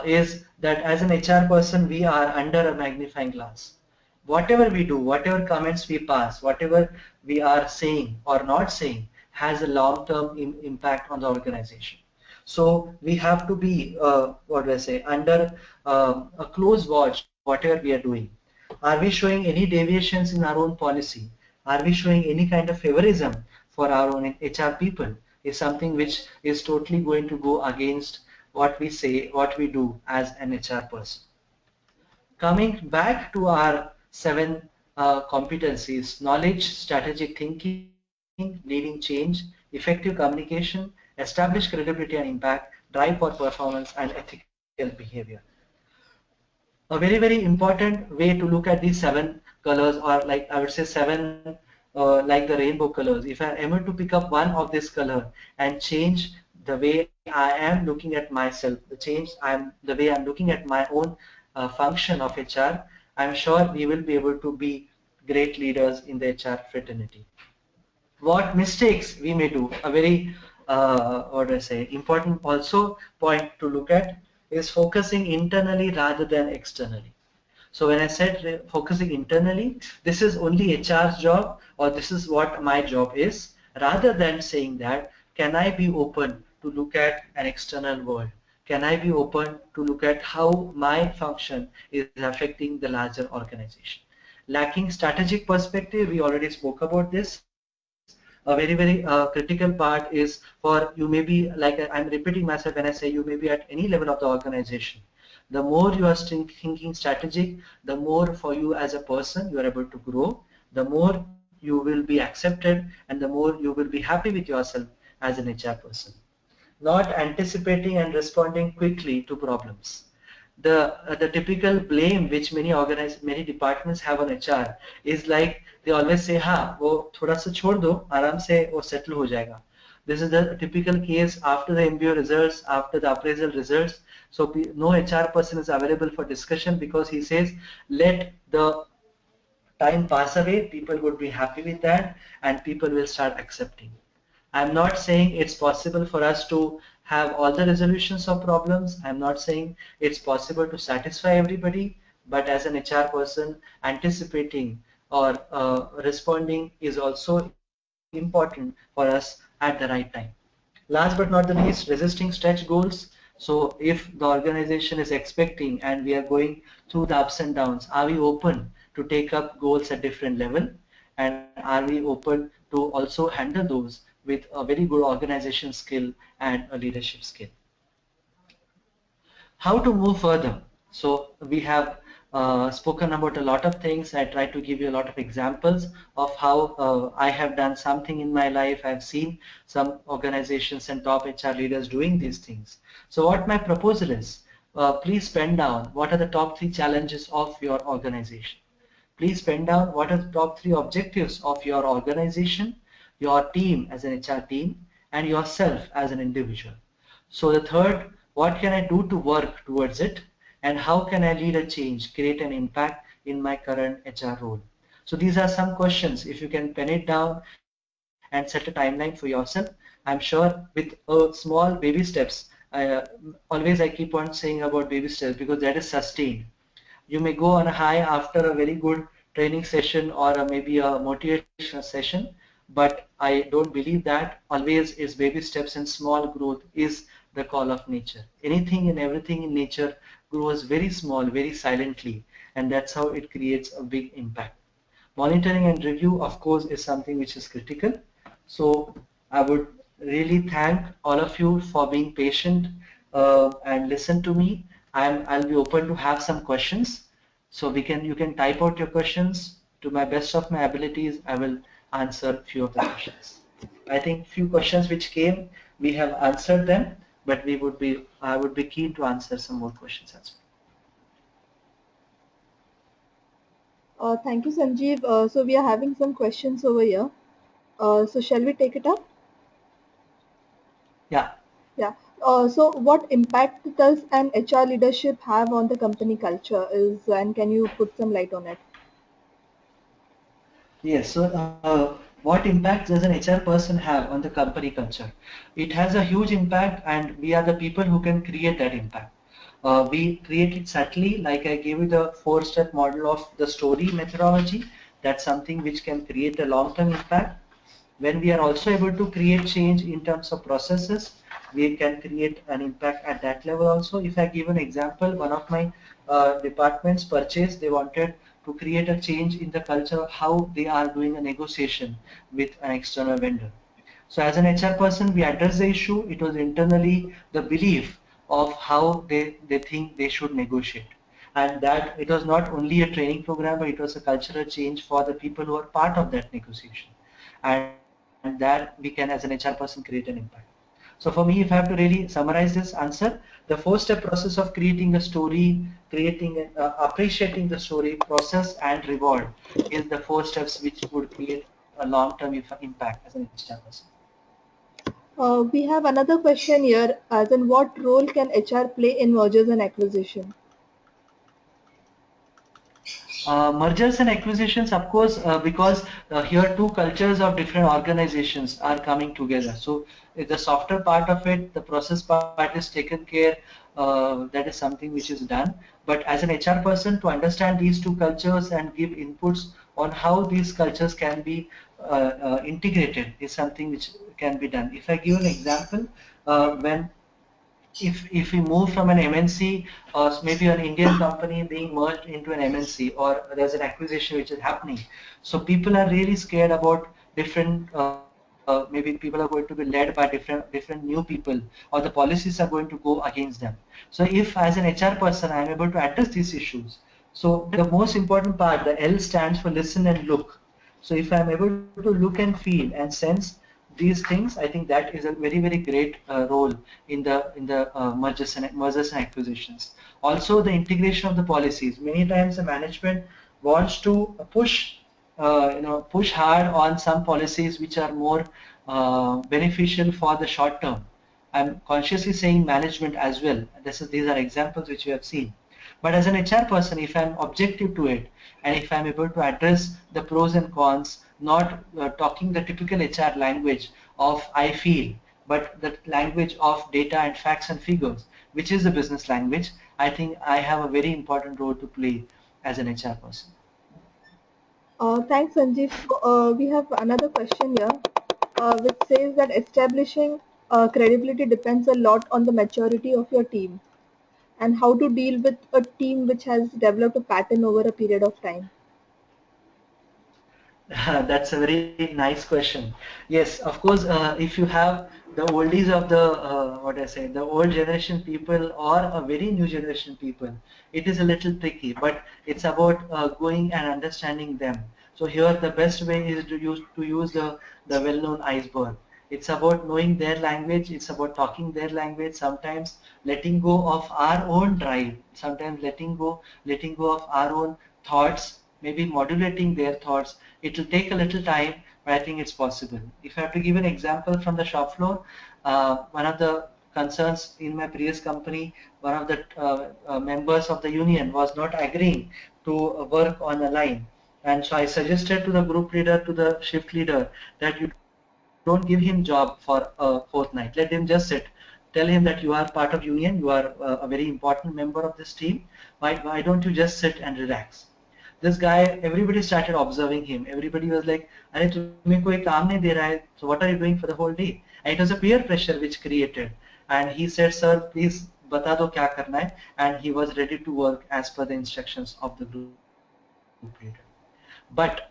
is that as an HR person we are under a magnifying glass. Whatever we do, whatever comments we pass, whatever we are saying or not saying has a long-term impact on the organization. So we have to be, what do I say, under a close watch whatever we are doing. Are we showing any deviations in our own policy? Are we showing any kind of favorism for our own HR people? Is something which is totally going to go against what we say, what we do as an HR person. Coming back to our 7 competencies: knowledge, strategic thinking, leading change, effective communication, establish credibility and impact, drive for performance, and ethical behavior. A very important way to look at these 7 colors, or like I would say 7 like the rainbow colors. If I am able to pick up one of this color and change the way I am looking at myself, the way I'm looking at my own function of HR, I'm sure we will be able to be great leaders in the HR fraternity. What mistakes we may do? A very what do I say, important also point to look at is focusing internally rather than externally. So when I said focusing internally, this is only HR's job, or this is what my job is, rather than saying that, can I be open to look at an external world? Can I be open to look at how my function is affecting the larger organization? Lacking strategic perspective, we already spoke about this. A very critical part is for you may be, like I'm repeating myself when I say you may be at any level of the organization. The more you are thinking strategic, the more for you as a person you are able to grow, the more you will be accepted, and the more you will be happy with yourself as an HR person. Not anticipating and responding quickly to problems. The typical blame which many departments have on HR is like they always say, हाँ वो थोड़ा सा छोड़ दो, आराम से वो settle हो जाएगा. This is the typical case after the MBO results, after the appraisal results. So no HR person is available for discussion because he says, let the time pass away, people would be happy with that, and people will start accepting. I'm not saying it's possible for us to have all the resolutions of problems. I'm not saying it's possible to satisfy everybody, but as an HR person, anticipating or responding is also important for us at the right time. Last but not the least, resisting stretch goals. So if the organization is expecting and we are going through the ups and downs, are we open to take up goals at different level? And are we open to also handle those with a very good organization skill and a leadership skill? How to move further? So we have spoken about a lot of things. I tried to give you a lot of examples of how I have done something in my life. I've seen some organizations and top HR leaders doing these things. So what my proposal is, please pen down what are the top 3 challenges of your organization. Please pen down what are the top 3 objectives of your organization, your team as an HR team, and yourself as an individual. So the third, what can I do to work towards it, and how can I lead a change, create an impact in my current HR role? So these are some questions. If you can pen it down, and set a timeline for yourself. I'm sure with small baby steps, always I keep on saying about baby steps because that is sustained. You may go on a high after a very good training session or maybe a motivational session, but I don't believe that. Always is baby steps and small growth is the call of nature. Anything and everything in nature grows very small, very silently, and that's how it creates a big impact. Monitoring and review, of course, is something which is critical. So I would really thank all of you for being patient and listen to me. I'll be open to have some questions. So you can type out your questions. To my best of my abilities, I will answer a few of the questions. I think few questions which came, we have answered them, but I would be keen to answer some more questions as well. Thank you, Sanjeev. So we are having some questions over here. So shall we take it up? Yeah. Yeah. So what impact does an HR leadership have on the company culture and can you put some light on it? Yes, so what impact does an HR person have on the company culture? It has a huge impact, and we are the people who can create that impact. We create it subtly, like I gave you the four-step model of the story methodology. That's something which can create a long-term impact. When we are also able to create change in terms of processes, we can create an impact at that level also. If I give an example, one of my departments purchase, they wanted to create a change in the culture of how they are doing a negotiation with an external vendor. So as an HR person, we address the issue. It was internally the belief of how they think they should negotiate. And that it was not only a training program, but it was a cultural change for the people who are part of that negotiation. And that we can, as an HR person, create an impact. So for me, if I have to really summarize this answer, the four-step process of creating a story, appreciating the story, process, and reward is the four steps which would create a long-term impact as an HR person. We have another question here, as in what role can HR play in mergers and acquisition? Mergers and acquisitions, of course, because here two cultures of different organizations are coming together. So the softer part of it, the process part is taken care. That is something which is done. But as an HR person, to understand these two cultures and give inputs on how these cultures can be integrated is something which can be done. If I give an example, when if we move from an MNC or maybe an Indian company being merged into an MNC, or there's an acquisition which is happening, so people are really scared about different. Maybe people are going to be led by different new people, or the policies are going to go against them. So if as an HR person I am able to address these issues, so the most important part, the L stands for listen and look. So if I'm able to look and feel and sense these things, I think that is a very great role in the mergers and acquisitions. Also, the integration of the policies. Many times, the management wants to push hard on some policies which are more beneficial for the short term. I'm consciously saying management as well. These are examples which we have seen. But as an HR person, if I'm objective to it, and if I'm able to address the pros and cons, not talking the typical HR language of I feel, but the language of data and facts and figures, which is the business language, I think I have a very important role to play as an HR person. Thanks, Sanjeev. So, we have another question here, which says that establishing credibility depends a lot on the maturity of your team and how to deal with a team which has developed a pattern over a period of time. That's a very nice question. Yes, of course, if you have the oldies of the, what I say, the old generation people or a very new generation people, it is a little tricky, but it's about going and understanding them. So here the best way is to use the well-known iceberg. It's about knowing their language, it's about talking their language, sometimes letting go of our own drive, sometimes letting go of our own thoughts, maybe modulating their thoughts. It will take a little time, but I think it's possible. If I have to give an example from the shop floor, one of the concerns in my previous company, one of the members of the union was not agreeing to work on a line. And so I suggested to the group leader, to the shift leader, that you don't give him job for a fortnight. Let him just sit. Tell him that you are part of union, you are a very important member of this team. Why don't you just sit and relax? This guy, everybody started observing him. Everybody was like, "अरे तुम्हें कोई काम नहीं दे रहा है, so what are you doing for the whole day?" And it was a peer pressure which created. And he said, "Sir, please बता दो क्या करना है." And he was ready to work as per the instructions of the group leader. But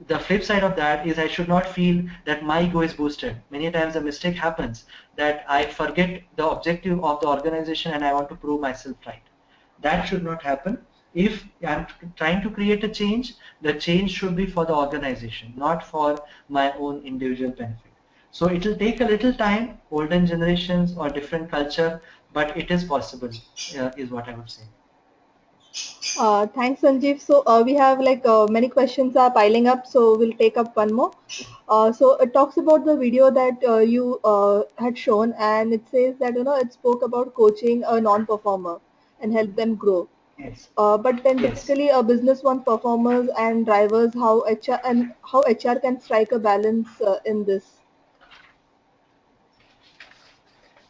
the flip side of that is I should not feel that my ego is boosted. Many times a mistake happens that I forget the objective of the organization and I want to prove myself right. That should not happen. If I'm trying to create a change, the change should be for the organization, not for my own individual benefit. So it will take a little time, older generations or different culture, but it is possible, is what I would say. Thanks, Sanjeev. So we have like many questions are piling up, so we'll take up one more. So it talks about the video that you had shown, and it says that it spoke about coaching a non-performer and help them grow. Yes. But then Yes. typically a business wants performers and drivers. How HR can strike a balance in this?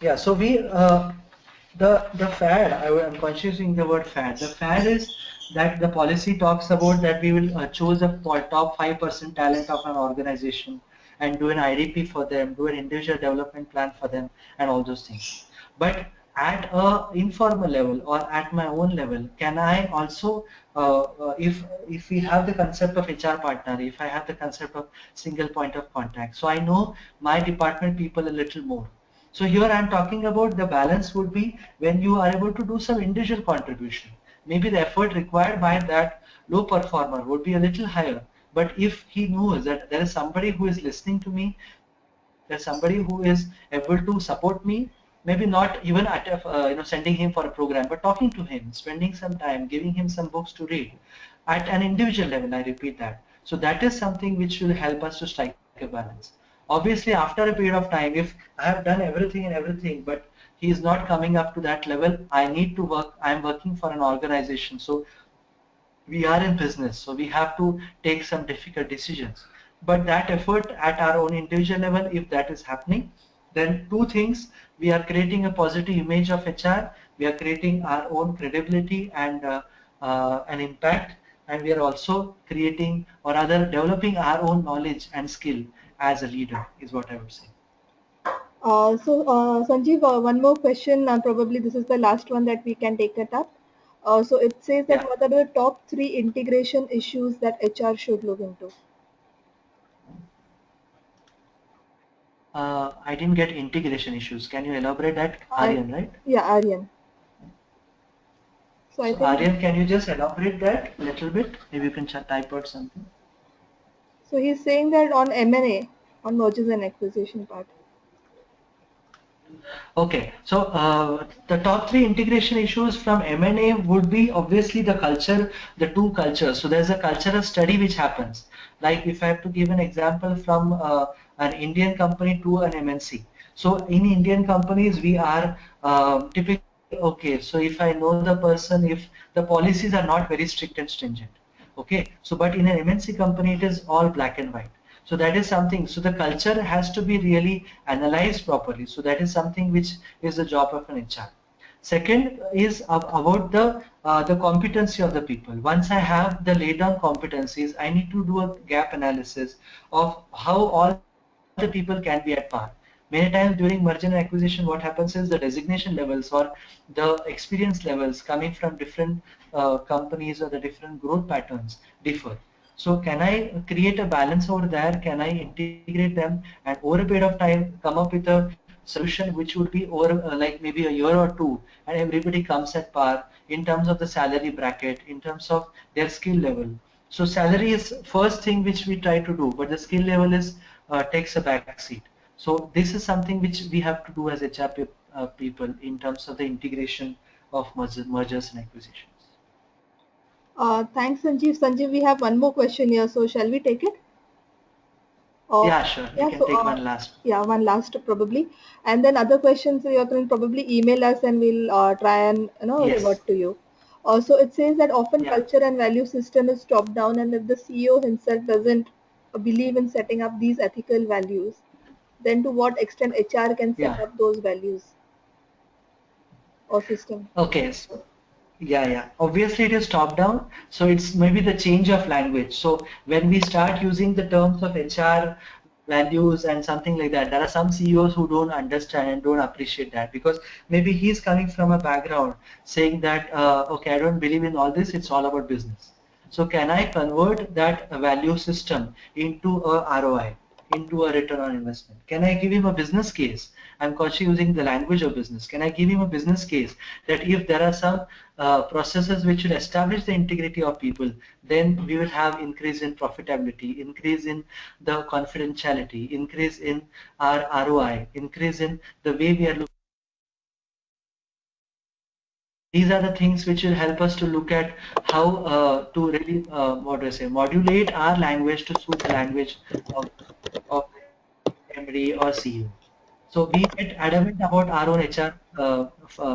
Yeah, so the fad, I'm conscious using the word fad. The fad is that the policy talks about that we will choose the top 5% talent of an organization and do an IDP for them, do an individual development plan for them, and all those things. But at a informal level or at my own level, can I also, if we have the concept of HR partner, if I have the concept of single point of contact, so I know my department people a little more. So here I am talking about the balance would be when you are able to do some individual contribution. Maybe the effort required by that low performer would be a little higher. But if he knows that there is somebody who is listening to me, there's somebody who is able to support me, maybe not even at sending him for a program, but talking to him, spending some time, giving him some books to read at an individual level. I repeat that. So that is something which will help us to strike a balance. Obviously, after a period of time, if I have done everything, but he is not coming up to that level, I need to work. I am working for an organization, so we are in business, so we have to take some difficult decisions. But that effort at our own individual level, if that is happening, then two things: we are creating a positive image of HR, we are creating our own credibility and an impact, and we are also creating or rather developing our own knowledge and skill as a leader, is what I would say. Sanjeev, one more question, and probably this is the last one that we can take it up. So it says that Yeah. what are the top 3 integration issues that HR should look into? I didn't get integration issues. Can you elaborate that? I, Aryan, right? yeah, Aryan. So I So think Aryan, can you just elaborate that a little bit? Maybe you can type out something. so he's saying that on M&A, on mergers and acquisition part. Okay, so the top 3 integration issues from M&A would be obviously the culture, the two cultures. So there's a cultural study which happens. Like if I have to give an example from an Indian company to an MNC. So in Indian companies, we are typically, okay, so if I know the person, if the policies are not very strict and stringent. Okay, so but in an MNC company, it is all black and white. So that is something. So the culture has to be really analyzed properly. So that is something which is the job of an HR. Second is about the competency of the people. Once I have the laid down competencies, I need to do a gap analysis of how all the people can be at par. Many times during merger and acquisition, what happens is the designation levels or the experience levels coming from different companies or the different growth patterns differ. So can I create a balance over there? Can I integrate them and over a period of time come up with a solution which would be over like maybe a year or two, and everybody comes at par in terms of the salary bracket, in terms of their skill level. So salary is first thing which we try to do, but the skill level is takes a back seat. So this is something which we have to do as HR people in terms of the integration of mergers and acquisitions. Thanks, Sanjeev. Sanjeev, we have one more question here, so shall we take it? Yeah, sure. We Yeah, can so take one last. yeah, one last probably, and then other questions you can probably email us, and we'll try and Yes. revert to you. Also, it says that often Yeah. culture and value system is top down, and if the CEO himself doesn't believe in setting up these ethical values, then to what extent HR can set Yeah. up those values or system? Okay. So yeah. Obviously, it is top down. So it's maybe the change of language. So when we start using the terms of HR values and something like that, there are some CEOs who don't understand and don't appreciate that, because maybe he's coming from a background saying that, okay, I don't believe in all this. It's all about business. So can I convert that value system into a ROI, into a return on investment? Can I give him a business case? I'm consciously using the language of business. Can I give him a business case that if there are some processes which will establish the integrity of people, then we will have increase in profitability, increase in the confidentiality, increase in our ROI, increase in the way we are looking. These are the things which will help us to look at how to really, what do I say, modulate our language to suit the language of MD or CEO. So we get adamant about our own HR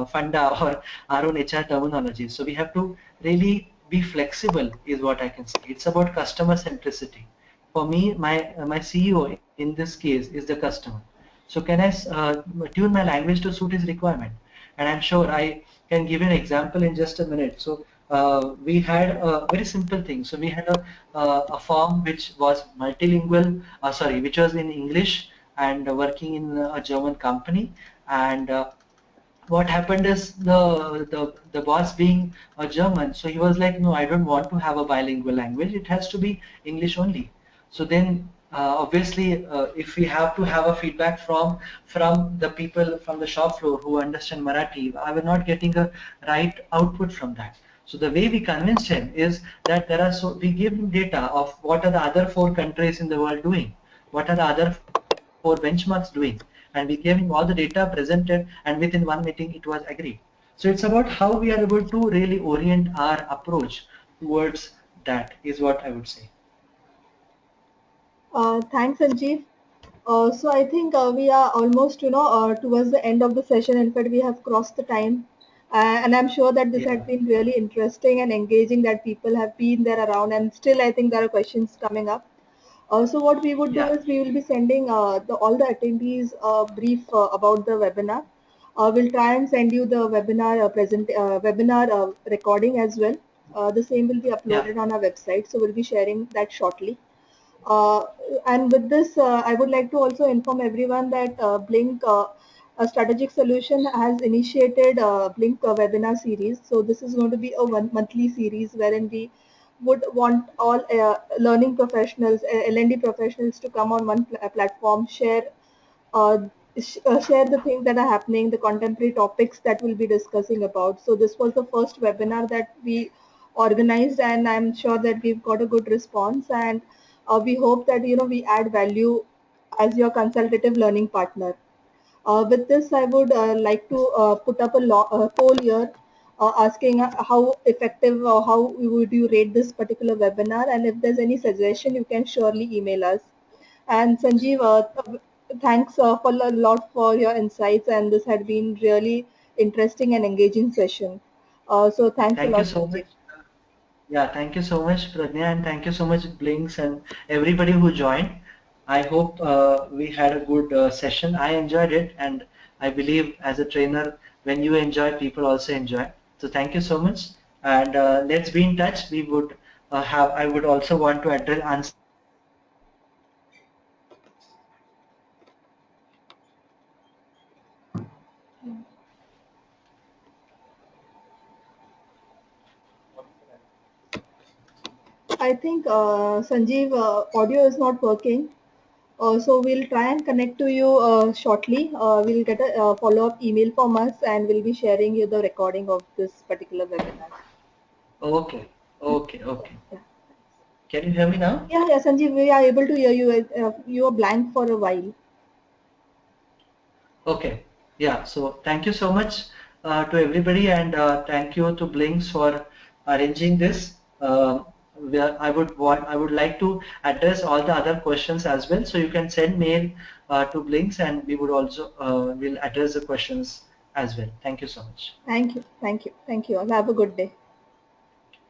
funda or our own HR terminology. So we have to really be flexible, is what I can say. It's about customer centricity. For me, my CEO in this case is the customer. So can I tune my language to suit his requirement? And I'm sure I can give you an example in just a minute. So we had a very simple thing. So we had a form which was multilingual, sorry, which was in English and working in a German company. And what happened is the boss being a German, so he was like, no, I don't want to have a bilingual language. It has to be English only. So then obviously if we have to have a feedback from the people from the shop floor who understand Marathi, I was not getting a right output from that. So the way we convinced him is that we give him data of what are the other 4 countries in the world doing, what are the other 4 benchmarks doing, and we gave him all the data presented, and within one meeting it was agreed. So it's about how we are able to really orient our approach towards that, is what I would say. Thanks, Sanjeev. So I think we are almost, towards the end of the session. In fact, we have crossed the time, and I'm sure that this had Yeah, been really interesting and engaging. That people have been there around, and still, I think there are questions coming up. So what we would do yeah, is we will be sending all the attendees a brief about the webinar. We'll try and send you the webinar recording as well. The same will be yeah, uploaded on our website, so we'll be sharing that shortly. Uh, and with this, I would like to also inform everyone that Blink, a strategic solution, has initiated Blink webinar series. So this is going to be a monthly series wherein we would want all learning professionals, L&D professionals, to come on one platform, uh, share the things that are happening, the contemporary topics that we'll be discussing about. So this was the first webinar that we organized, and I'm sure that we've got a good response. And we hope that we add value as your consultative learning partner. With this, I would like to put up a poll here asking how effective or how would you rate this particular webinar, and if there's any suggestion, you can surely email us. And Sanjeev, thanks for a lot for your insights, and this had been really interesting and engaging session. So thanks a thank you lot, so Sanjeev. much. Yeah, thank you so much, Pragnya, and thank you so much, Blinks, and everybody who joined. I hope we had a good session. I enjoyed it, and I believe as a trainer, when you enjoy, people also enjoy. So thank you so much, and let's be in touch. We would I would also want to address answer. I think Sanjeev, audio is not working. So we'll try and connect to you shortly. We'll get a follow-up email from us, and we'll be sharing you the recording of this particular webinar. Okay, okay, Yeah, okay. yeah. Can you hear me now? Yeah, Sanjeev, we are able to hear you. You were blank for a while. Okay. Yeah. So thank you so much to everybody, and thank you to Blinks for arranging this. I would like to address all the other questions as well. So you can send mail to Blinks, and we would also will address the questions as well. Thank you so much. Thank you. Thank you. Thank you all. Have a good day.